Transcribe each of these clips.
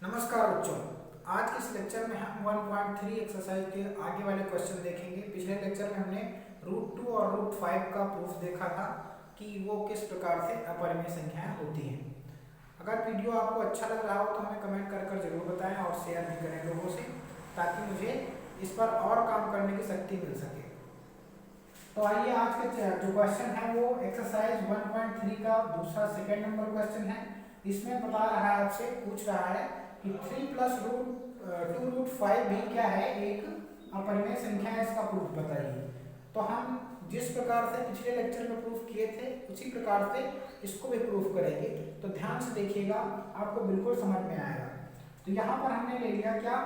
नमस्कार बच्चों। आज के इस लेक्चर में हम 1.3 एक्सरसाइज के आगे वाले क्वेश्चन देखेंगे। पिछले लेक्चर में हमने रूट 2 और रूट 5 का प्रूफ देखा था कि वो किस प्रकार से अपरिमेय संख्याएं होती हैं। अगर वीडियो आपको अच्छा लग रहा हो तो हमें कमेंट कर जरूर बताएं और शेयर भी करें लोगों से, ताकि मुझे इस पर और काम करने की शक्ति मिल सके। तो आइए आज के जो क्वेश्चन है वो एक्सरसाइज 1.3 का दूसरा सेकेंड नंबर क्वेश्चन है। इसमें बता रहा है, आपसे पूछ रहा है कि 3 + रूट 2 रूट 5 भी क्या है, एक अपरिमेय संख्या है, इसका प्रूफ बताइए। तो हम जिस प्रकार से पिछले लेक्चर में प्रूफ किए थे उसी प्रकार से इसको भी प्रूफ करेंगे। तो ध्यान से देखिएगा, आपको बिल्कुल समझ में आएगा। तो यहाँ पर हमने ले लिया क्या,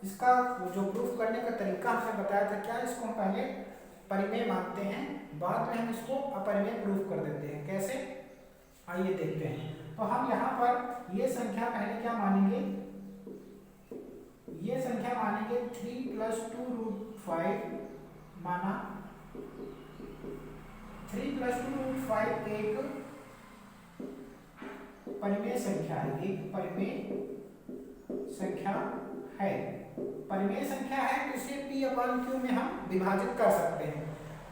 इसका जो प्रूफ करने का तरीका हमने बताया था, क्या इसको हम पहले परिमेय मानते हैं, बाद में हम इसको अपरिमेय प्रूफ कर देते हैं। कैसे, आइए देखते हैं। तो हम यहाँ पर ये संख्या पहले क्या मानेंगे, ये संख्या मानेंगे 3 + 2 रूट 5 माना। 3 + 2 रूट 5 एक परिमेय संख्या है, एक परिमेय संख्या है। परिमेय संख्या है तो इसे P/Q में हम विभाजित कर सकते हैं।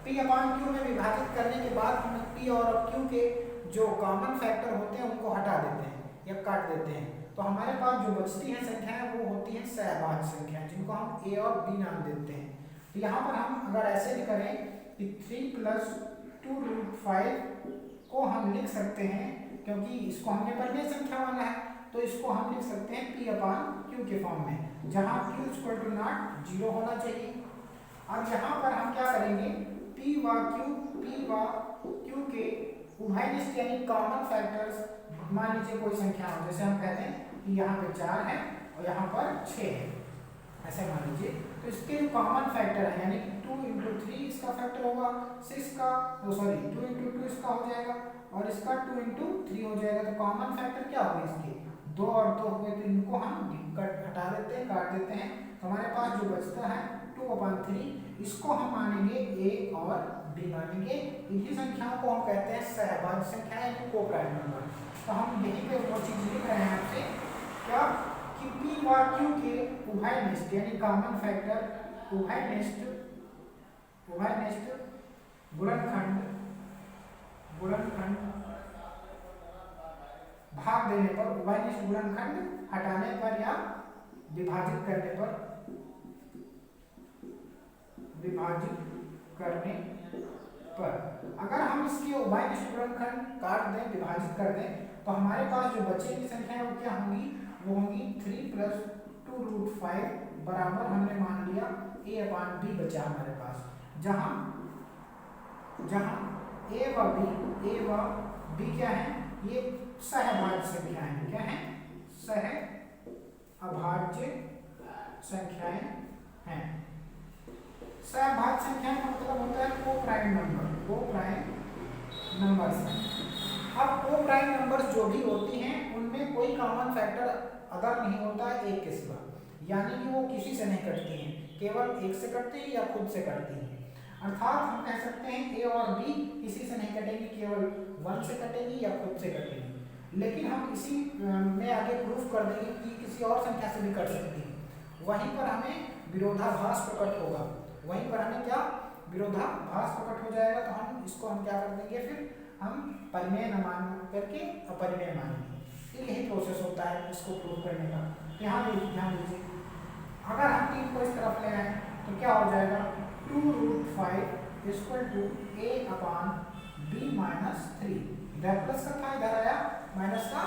P/Q में विभाजित करने के बाद हम P और Q के जो कॉमन फैक्टर होते हैं उनको हटा देते हैं या काट देते हैं। तो हमारे पास जो बचती हैं संख्याएं वो होती हैं सहभाज्य संख्याएं, जिनको हम A और B नाम देते हैं। तो यहाँ पर हम अगर ऐसे भी करें कि 3 + 2 रूट 5 को हम लिख सकते हैं, क्योंकि इसको हमने परिमेय संख्या माना है, तो इसको हम लिख सकते हैं P/Q के फॉर्म में, जहाँ Q = 0 होना चाहिए। अब यहाँ पर हम क्या करेंगे, P व Q के उभयनिष्ठ यानी कॉमन फैक्टर्स, मान लीजिए कोई संख्या हो, जैसे हम कहते हैं कि यहाँ पे 4 है और यहाँ पर 6 है, ऐसे मान लीजिए। तो इसके कॉमन फैक्टर है, यानी 2 × 3 इसका फैक्टर होगा, 6 का 2 × 2 इसका हो जाएगा और इसका 2 × 3 हो जाएगा। तो कॉमन फैक्टर क्या होगा इसके, 2 और 2 हुए, तो इनको हम हटा देते हैं, काट देते हैं। तो हमारे पास जो बचता है 2/3, इसको हम मानेंगे A और B मानेंगे। इन्हीं संख्याओं को हम कहते हैं सहभाज्य संख्या यानी को-प्राइम नंबर। तो हम यहीं पे वो चीज लिख रहे हैं आपसे, क्या कि P व Q के उभयनिष्ठ यानी कॉमन फैक्टर, उभयनिष्ठ गुणनखंड भाग देने पर, उभयनिष्ठ गुणनखंड हटाने पर या विभाजित करने पर अगर हम इसके उभयनिष्ठ गुणनखंड काट दें, विभाजित कर दें, तो हमारे पास जो बचेगी संख्या है वो क्या होंगी, वो होंगी 3 + 2 रूट 5 बराबर हमने मान लिया A/B बचा हमारे पास, जहां A व B क्या है, ये सहभाज्य संख्याएं हैं। क्या है, सहअभाज्य संख्याएं हैं। सहभाज्य संख्या का मतलब होता है को-प्राइम नंबर्स। अब को-प्राइम नंबर्स जो भी होती हैं उनमें कोई कॉमन फैक्टर अदर नहीं होता है एक के सिवा, यानी कि वो किसी से नहीं कटती हैं, केवल एक से कटती है या खुद से कटती है। अर्थात हम कह सकते हैं A और B किसी से नहीं कटेंगी, केवल 1 से कटेंगी या खुद से कटेंगी। लेकिन हम इसी में आगे प्रूफ कर देंगे कि किसी और संख्या से भी कट सकती है। वहीं पर हमें विरोधाभास प्रकट होगा, वहीं पर हमें क्या, विरोधाभास प्रकट हो जाएगा। तो हम इसको क्या कर देंगे, फिर हम परिमेय न मान करके अपरिमेय मानेंगे। यही प्रोसेस होता है इसको प्रूव करने का। यहाँ भी ध्यान दीजिए, अगर हम 3 को इस तरफ ले आए तो क्या हो जाएगा, 2 रूट 5 = A/B - 3। इधर प्लस का था, इधर आया माइनस का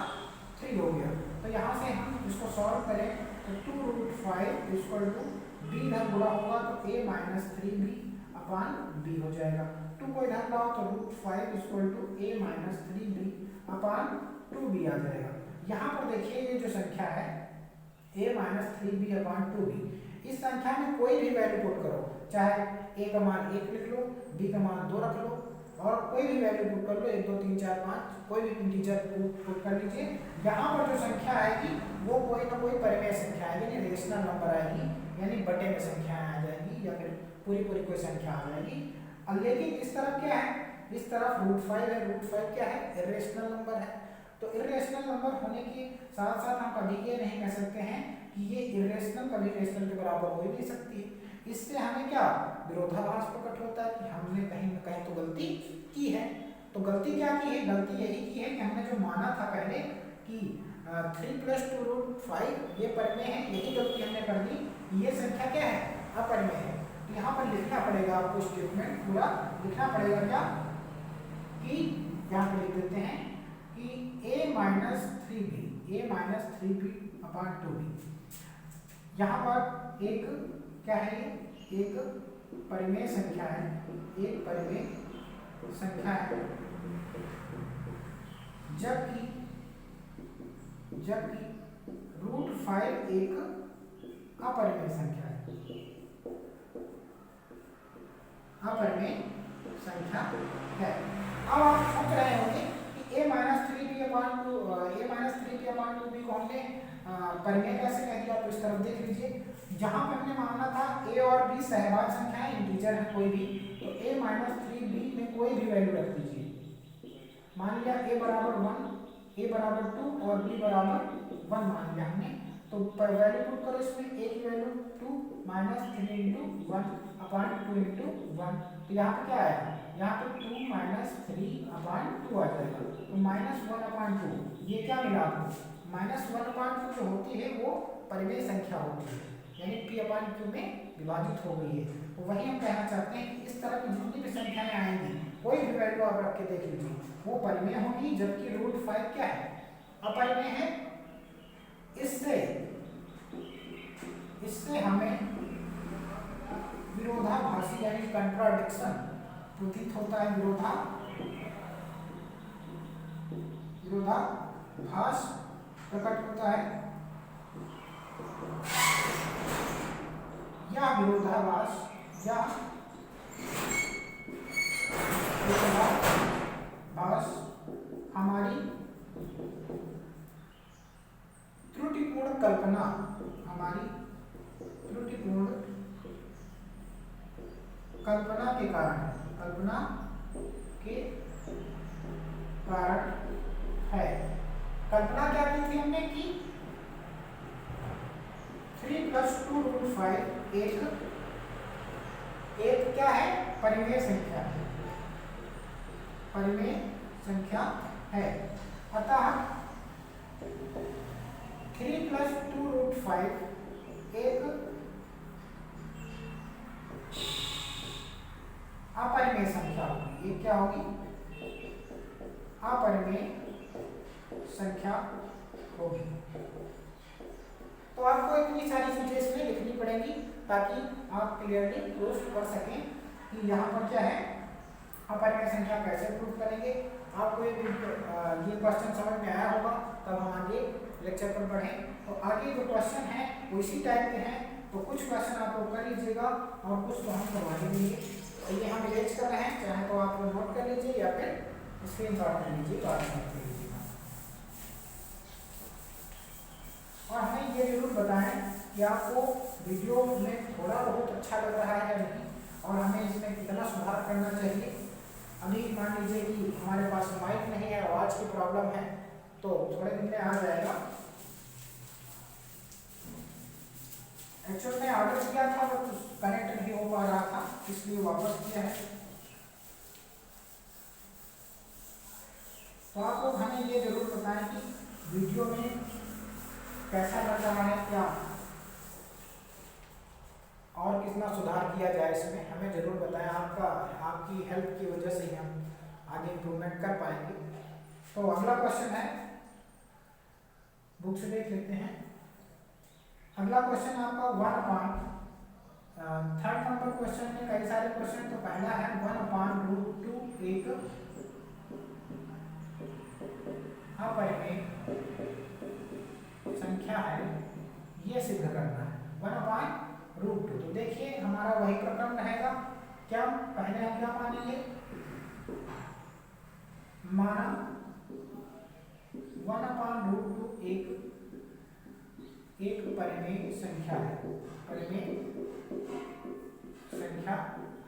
3 हो गया। तो यहाँ से हम इसको सॉल्व करें तो 2 रूट 5 = B इधर गुणा होगा तो A - 3B/B हो जाएगा। 2 को इधर लाओ तो रूट 5 = A - 3B/2B आ जाएगा। यहाँ पर देखिए ये जो संख्या है A - 3B/2B, इस संख्या में कोई भी वैल्यू पुट करो, चाहे A का मान 1 लिख लो, B का मान 2 रख लो, और कोई भी वैल्यू पुट कर लो, 1 2 3 4 5, कोई भी इंटीजर पुट कर लीजिए। यहाँ पर जो संख्या आएगी वो कोई ना कोई परिमेय संख्या आएगी, यानी रेशनल नंबर आएगी, यानी बटे में संख्याएं आ जाएगी, या फिर पूरी कोई संख्या आ जाएगी। लेकिन इस तरफ क्या है, इस तरफ रूट 5 है, रूट 5 क्या है, रेशनल नंबर है। तो इर्रेशनल नंबर होने के साथ साथ हम कभी ये नहीं कह सकते हैं कि ये इर्रेशनल कभी रेशनल के बराबर हो ही नहीं सकती है। इससे हमें क्या विरोधाभास प्रकट होता है कि हमने कहीं न कहीं तो गलती की है। तो गलती क्या की है? गलती यही की है कि हमने जो माना था पहले कि 3 + 2√5 ये परिमेय है, यही गलती हमने कर दी। ये संख्या क्या है? अपरिमेय है। तो यहाँ पर लिखना पड़ेगा आपको, स्टेटमेंट पूरा लिखना पड़ेगा क्या कि यहाँ पे लिख देते हैं कि a-3b 2b। यहाँ पर एक क्या है? एक परिमेय संख्या है, एक परिमेय संख्या है, जबकि √5 एक अपरिमेय संख्या है, अपरिमेय संख्या है। अब आप सोच रहे होंगे कि a-3b/2b को हमने परिमेय कैसे कह दिया? तो इस तरफ देख लीजिए, जहां पे हमने माना था a और b सहभाज्य संख्या है, इंटीजर है कोई भी, तो a-3b में कोई भी वैल्यू रख दीजिए। मान लिया a बराबर 1, a बराबर 2 और b बराबर 1 मान लिया हमने। तो वैल्यू पुट करो इसमें, a की वैल्यू 2 -3 × 1/2 × 1। तो यहाँ पे क्या आएगा? यहाँ पे 2 - 3/2 आ जाएगा। तो -1/2 ये क्या मिला आपको? -1/2 जो होती है वो परिमेय संख्या होती है, यानी p/q में विभाजित हो गई है। तो वही हम कहना चाहते हैं कि इस तरह की जितनी भी संख्याएं आएंगी, कोई भी वैल्यू आप रख के देख लीजिए, वो परिमेय होगी, जबकि √5 क्या है? अपरिमेय है। इससे हमें विरोधाभासी यानी कंट्राडिक्शन प्रतीत होता है, विरोधाभास प्रकट होता है। यह विरोधाभास हमारी त्रुटिपूर्ण कल्पना के कारण है। कल्पना क्या की थी हमने कि 3 + 2√5 एक क्या है? परिमेय संख्या है। अतः 3 + 2√5 एक अपरिमेय संख्या होगी। ये क्या होगी? अपरिमेय संख्या होगी। तो आपको इतनी सारी चीजें इसमें लिखनी पड़ेंगी ताकि आप क्लियरली प्रूफ कर सकें कि यहाँ पर क्या है, अपरिमेय संख्या कैसे प्रूफ करेंगे। आपको ये क्वेश्चन समझ में आया होगा, तब हम आगे लेक्चर पर बढ़ें। तो आगे जो क्वेश्चन है वो इसी टाइप के हैं, तो कुछ क्वेश्चन आप लोग कर लीजिएगा और कुछ तो हम करवा देंगे। तो ये हम इरेज कर रहे हैं, चाहे तो आप लोग नोट कर लीजिए या फिर स्क्रीनशॉट ले लीजिए, बात करते लीजिएगा। और हमें ये जरूर बताएं कि आपको वीडियो में थोड़ा बहुत अच्छा लग रहा है या नहीं, और हमें इसमें कितना सुधार करना चाहिए। अभी मान लीजिए कि हमारे पास माइक नहीं है, आवाज़ की प्रॉब्लम है, तो थोड़े दिन में आ जाएगा। एक्चुअल में ऑर्डर किया था बट कनेक्ट नहीं हो पा रहा था, इसलिए वापस किया है। तो आप लोग हमें ये जरूर बताएं कि वीडियो में कैसा लग रहा है, क्या और कितना सुधार किया जाए इसमें, हमें जरूर बताएं। आपकी हेल्प की वजह से ही हम आगे इम्प्रूवमेंट कर पाएंगे। तो अगला क्वेश्चन है, बुक से देख लेते हैं। अगला क्वेश्चन आपका 1/, थर्ड नंबर क्वेश्चन में कई सारे क्वेश्चन। तो पहला है 1/√2 एक अपरिमेय संख्या है, ये सिद्ध करना है। 1/√2। तो देखिए हमारा वही प्रक्रम रहेगा। क्या पहले हम क्या मानेंगे? माना 1/√2 एक परिमेय संख्या है, परिमेय संख्या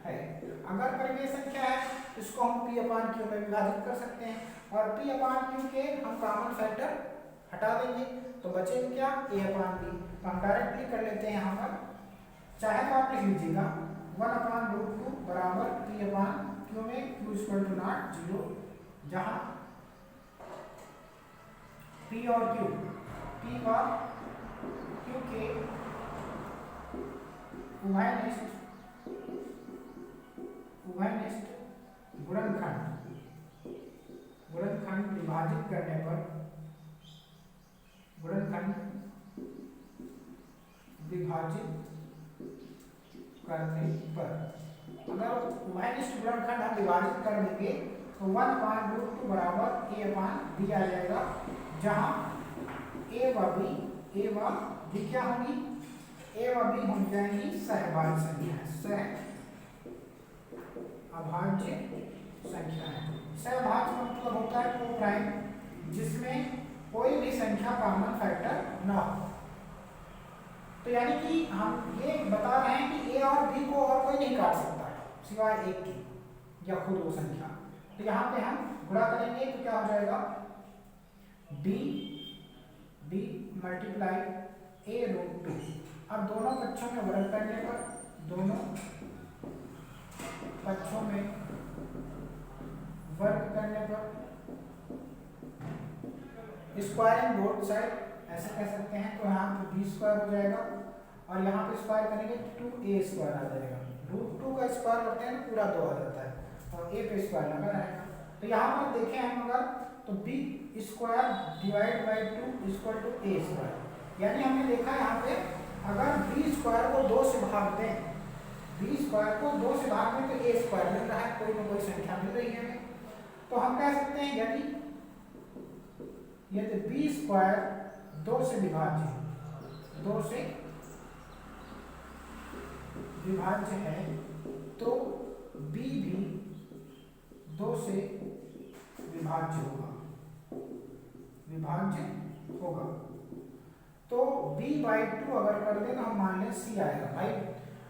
है। अगर परिमेय संख्या है इसको हम P/Q में विभाजित कर सकते हैं और P/Q के हम कॉमन फैक्टर हटा देंगे तो बचेगा क्या A/B। तो हम डायरेक्टली कर लेते हैं यहाँ पर, चाहे तो आप लिख लीजिएगा 1/√2 बराबर P/Q में Q = 0, जहाँ P और Q, P का Q के उभयनिष्ठ गुणनखंड विभाजित करने पर अगर उभयनिष्ठ गुणनखंड हम विभाजित कर देंगे तो 1/√2 बराबर A/B आ जाएगा, जहां A व B क्या होंगी, A व B हो जाएंगी सहभाज्य संख्या, सहअभाज्य संख्या है। सहभाज्य मतलब होता है को प्राइम जिसमें कोई भी संख्या कॉमन फैक्टर ना हो। तो यानी कि हम ये बता रहे हैं कि A और B को और कोई नहीं काट सकता सिवाय एक की या खुद वो संख्या। तो यहाँ पे हम गुणा करेंगे तो क्या हो जाएगा B मल्टीप्लाई A√2। अब दोनों पक्षों में वर्ग करने पर स्क्वायरिंग बोथ साइड ऐसे कह सकते हैं, तो यहाँ पे B² हो जाएगा और यहाँ पे स्क्वायर करेंगे 2A² आ जाएगा। √2 का स्क्वायर करते हैं तो पूरा 2 आ जाता है और A पे स्क्वायर लगा रहेगा। तो यहाँ पर देखें हम अगर तो B² डिवाइड बाई 2 = A², यानी हमने देखा यहाँ पे अगर B² को 2 से भाग दें, B² को 2 से भाग दें तो A² मिल रहा है, कोई ना कोई संख्या मिल रही है हमें। तो हम कह सकते हैं यदि B² 2 से विभाज्य है तो B भी 2 से विभाज्य होगा। तो B/2 अगर कर दें तो हम मान लें C आएगा। भाई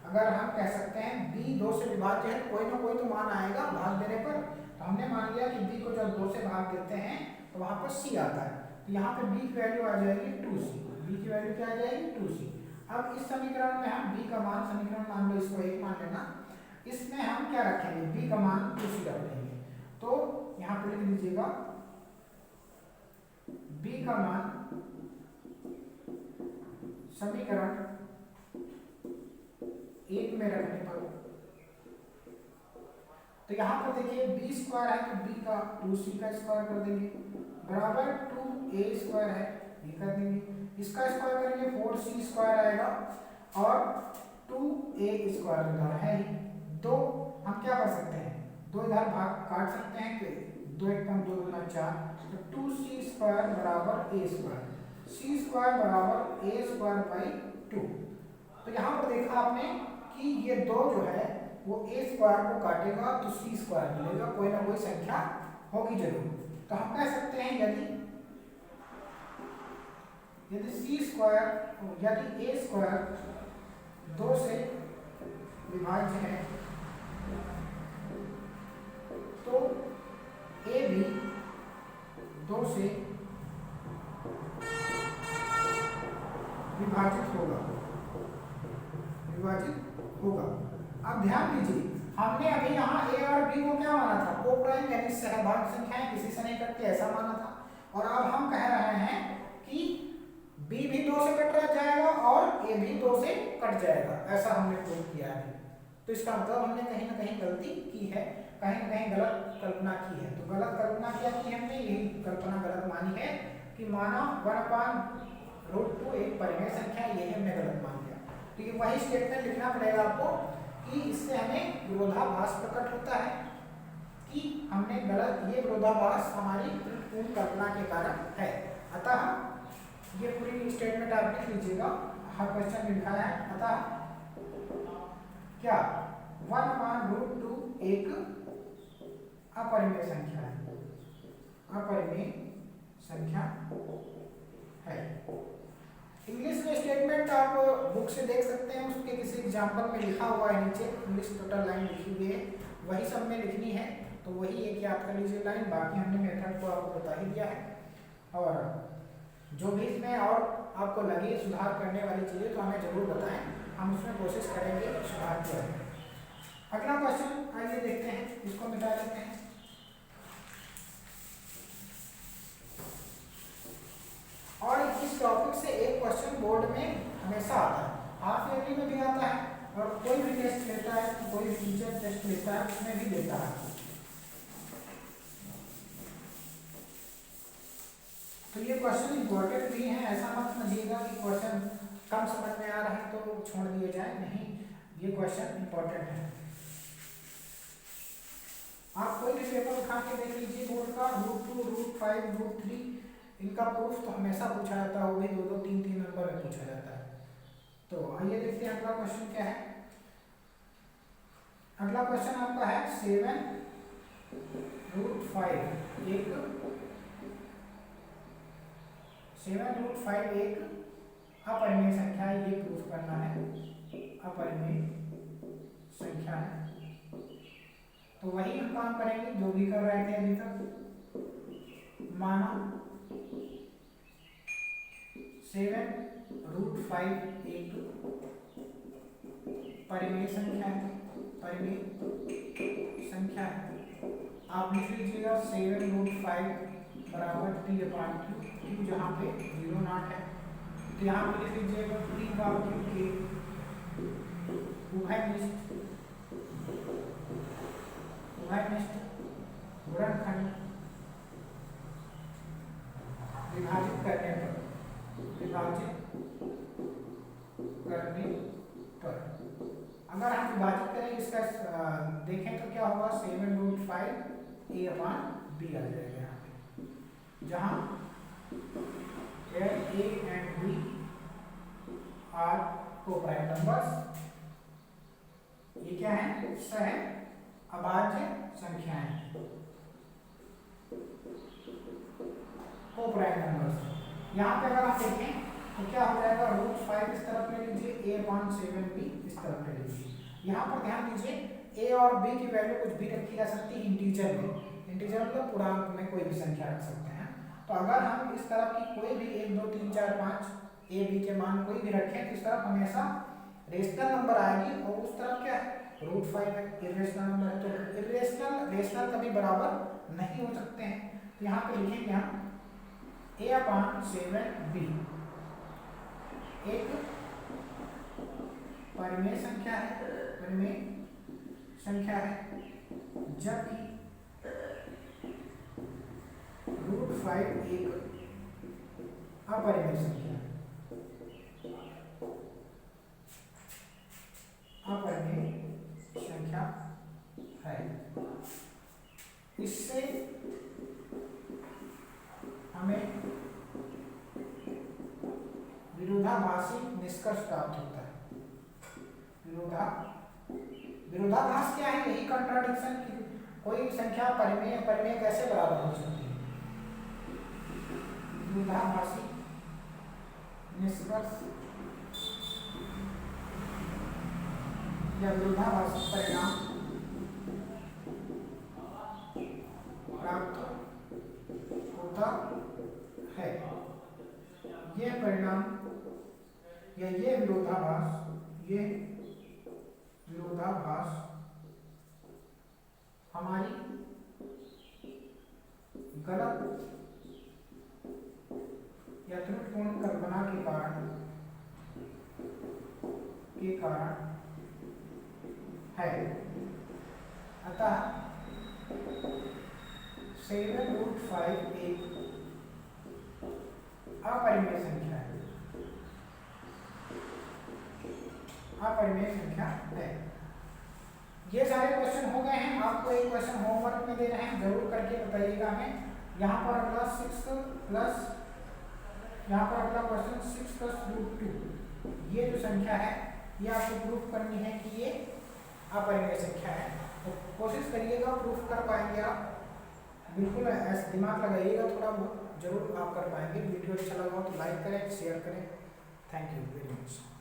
अगर हम कह सकते हैं B 2 से विभाज्य है, कोई ना कोई तो मान आएगा भाग देने पर। तो हमने मान लिया कि B को जब 2 से भाग देते हैं तो वहां पर C आता है। तो यहाँ पे B की वैल्यू आ जाएगी 2C। B की वैल्यू क्या आ जाएगी 2C। अब इस समीकरण में हम B का मान, समीकरण मान लो इसको 1 मान लेना, इसमें हम क्या रखेंगे B का मान 2C रख देंगे। तो यहाँ पे लिख लीजिएगा B का मान समीकरण 1 में रखने पर, तो यहाँ पर देखिए B² है तो B का 2C का स्क्वायर कर देंगे बराबर 2A² है, ये कर देंगे। इसका स्क्वायर करेंगे 4C² आएगा और 2A² इधर है ही। 2 हम क्या कर सकते हैं, 2 इधर भाग काट सकते हैं कि 2 × 2 = 4, तो 2C² बराबर A², C² बराबर A²/2। तो यहाँ पर देखा आपने कि ये 2 जो है वो A² को काटेगा तो C² मिलेगा, कोई ना कोई संख्या होगी जरूर। तो हम कह सकते हैं यदि A² 2 से विभाज्य है तो A भी 2 से विभाजित होगा। अब ध्यान दीजिए हमने अभी यहाँ A और B को क्या माना था, को प्राइम यानी सहभाज्य संख्याएं किसी से नहीं कटती ऐसा माना था। और अब हम कह रहे हैं कि B भी 2 से कट जाएगा और A भी 2 से कट जाएगा, ऐसा हमने प्रूव किया है। तो इसका मतलब हमने कहीं ना कहीं गलती की है, कहीं ना कहीं गलत कल्पना की है। तो गलत कल्पना क्या की हमने, यही कल्पना गलत मानी है कि माना 1/√2 एक परिमेय संख्या, यही हमने गलत मान लिया। तो ये वही स्टेटमेंट लिखना पड़ेगा आपको कि इससे हमें विरोधाभास प्रकट होता है कि हमने गलत, ये विरोधाभास हमारी पूर्ण कल्पना के कारण है। अतः ये पूरी स्टेटमेंट आप लिख लीजिएगा, हर क्वेश्चन में लिखा है। अतः क्या 1/√2 एक अपरिमेय संख्या है। इंग्लिश में स्टेटमेंट स्टूडेंट आप बुक से देख सकते हैं, उसके किसी एग्जाम्पल में लिखा हुआ है नीचे इंग्लिश टोटल लाइन लिखी हुई है, वही सब में लिखनी है, तो वही एक याद कर लीजिए लाइन, बाकी हमने मेथड को आपको बता ही दिया है। और जो भी इसमें और आपको लगे सुधार करने वाली चीज़ें तो हमें जरूर बताएं, हम उसमें कोशिश करेंगे सुधार किया जाए। अगला क्वेश्चन आइए देखते हैं, इसको मिटा लेते हैं। और इस टॉपिक से एक क्वेश्चन बोर्ड में हमेशा आता है, हाफ ईयरली में भी आता है, और कोई भी टेस्ट लेता है, कोई भी टीचर टेस्ट लेता है उसमें भी देता है। तो ये क्वेश्चन इंपॉर्टेंट भी है, ऐसा मत समझिएगा कि क्वेश्चन कम समझ में आ रहा है तो छोड़ दिए जाए, नहीं, ये क्वेश्चन इंपॉर्टेंट है। आप कोई भी पेपर उठा के देख लीजिए बोर्ड का, √2, √5, √3, इनका प्रूफ तो हमेशा पूछा जाता है, वो भी 2-2, 3-3 नंबर में पूछा जाता है। तो आइए देखते हैं अगला क्वेश्चन क्या है। अगला क्वेश्चन आपका है 7√5 एक अपरिमेय संख्या है, ये प्रूफ करना है, अपरिमेय संख्या है। तो वही हम काम करेंगे जो भी कर रहे थे अभी तक। माना 7√5 एक परिमेय संख्या है, परिमेय संख्या है। आप लिख लीजिएगा 7√5 बराबर P/Q, जहाँ पे 0 है, तो यहाँ पे लिख लीजिएगा P/Q के उभयनिष्ठ गुणनखंड विभाजित करने पर अगर हम विभाजित करें इसका देखें तो क्या होगा, 7√5 A/B आ जाएगा यहाँ पे, जहाँ A and B are coprime numbers, ये क्या है, सह अभाज्य संख्याएं, को-प्राइम नंबर्स। यहाँ पे अगर आप देखें तो क्या हो जाएगा, √5 इस तरफ ले लीजिए, A/7B इस तरफ ले लीजिए। यहाँ पर ध्यान दीजिए A और B की वैल्यू कुछ भी रखी जा सकती है इंटीजर में, इंटीजर मतलब पूर्णांक में कोई भी संख्या रख सकते हैं। तो अगर हम इस तरफ की कोई भी 1, 2, 3, 4, 5 A, B के मान कोई भी रखें तो इस तरफ हमेशा रेशनल नंबर आएगी, और उस तरफ क्या है, √5 है, इरेशनल नंबर है। तो इरेशनल रेशनल कभी बराबर नहीं हो सकते हैं, तो यहाँ पे लिखेंगे हम A/7B एक परिमेय संख्या है, परिमेय संख्या है, जबकि √5 एक अपरिमेय संख्या है, अपरिमेय संख्या है। इससे हमें विरोधाभासी निष्कर्ष प्राप्त होता है। विरोधाभास क्या है, यही कंट्राडिक्शन की कोई संख्या परिमेय कैसे बराबर हो सकती है। विरोधाभासी निष्कर्ष या विरोधाभासी परिणाम प्राप्त होता है। यह परिणाम या ये विरोधाभास हमारी गलत या त्रुटिपूर्ण कल्पना के कारण है। अतः 7√5 एक अपरिमेय संख्या है, अपरिमेय संख्या है। ये सारे क्वेश्चन हो गए हैं। आपको एक क्वेश्चन होमवर्क में दे रहे हैं, जरूर करके बताइएगा हमें। यहाँ पर अगला 6 यहाँ पर अगला क्वेश्चन 6 + √2, ये जो संख्या है ये आपको प्रूफ करनी है कि ये अपरिमेय संख्या है। तो कोशिश करिएगा, प्रूफ कर पाएंगे आप, बिल्कुल ऐसे दिमाग लगाइएगा थोड़ा बहुत, जरूर आप कर पाएंगे। वीडियो अच्छा लगा हो तो लाइक करें, शेयर करें। Thank you very much.